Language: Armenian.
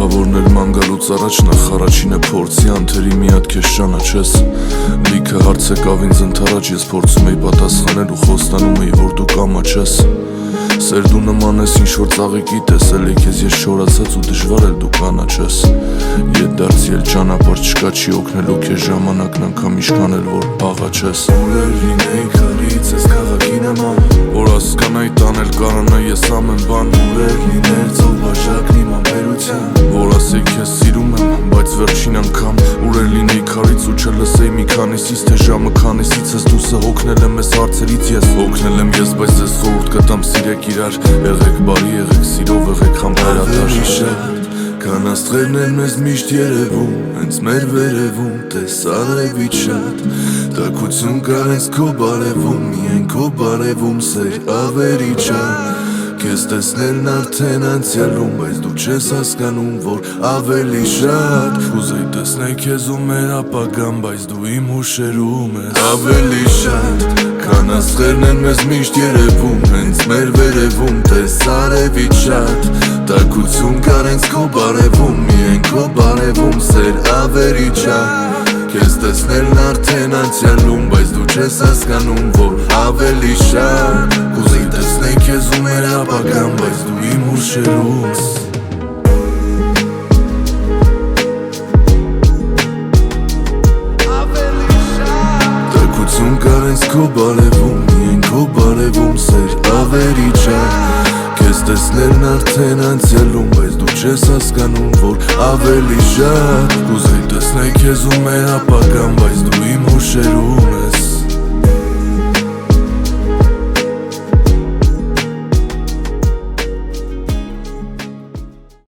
Մեղավորներ ման գալուց առաջ նախ առաջինը փորձի անթերի մի հատ քեզ ճանաչես Լիքը հարց եկավ ինձ ընդառաջ ես փորձում էի պատասխանել ու խոստանում էի որ դու կամաչես Սեր դու նման ես ինչ-որ ծաղիկի տեսել էի քեզ ես շորացած ու դժվար էլ դու կանաչես Ետ դարձի էլ ճանապարհ չկա չի օգնելու քեզ ժամանակն անգամ իշքան էլ որ աղաչես Ուր լինեի քարից ես քաղաքի նման Որ հասկանայի տանել կարանա ես ամեն բան Ուր լիներ ծով բաշակն իմ ամբերության Որ ասեի քեզ սիրում եմ բայց վերջին անգամ Ուր լինեի քարից ու չլսեի մի քանիսից թե ժամը քանիսից ես դուսը հոգնել եմ ես հարցերից ես Հոգնել եմ ես բայց ես խորհուրդ կտամ սիրեք իրար Եղեք բարի եղեք սիրով եղեք համբերատար Քան աստղերն են մեզ միշտ երևում Հենց մեր վերևում տես արևից շատ Տաքություն կար հենց քո բարևում Միայն քո բարևում սեր ավերի չար Քեզ տեսնելն արդեն անցյալում Բայց դու չես հասկանում որ ավելի շատ Կուզեի տեսնել քեզ ու մեր ապագան Բայց դու իմ հուշերում ես ավելի շատ Քան աստղերն են մեզ միշտ երևում Հենց մեր վերևում տես արևից շատ Տաքություն կար հենց քո բարևում Միայն քո բարևում սեր ավերի չար Քեզ տեսնելն արդեն անցյալում Բայց դու չես հասկանում որ ավելի շատ Կուզեի տեսնել քեզ ու մեր ապագան Բայց դու իմ հուշերում ես Տաքություն կար հենց քո բարևում Միայն քո բարևում սեր ավերի չար Քեզ տեսնելն արդեն անցյալում Բայց դու չես հասկանում որ ավելի շատ Կուզեի տեսնել քեզ ու մեր ապագան Բայց դու իմ հուշերում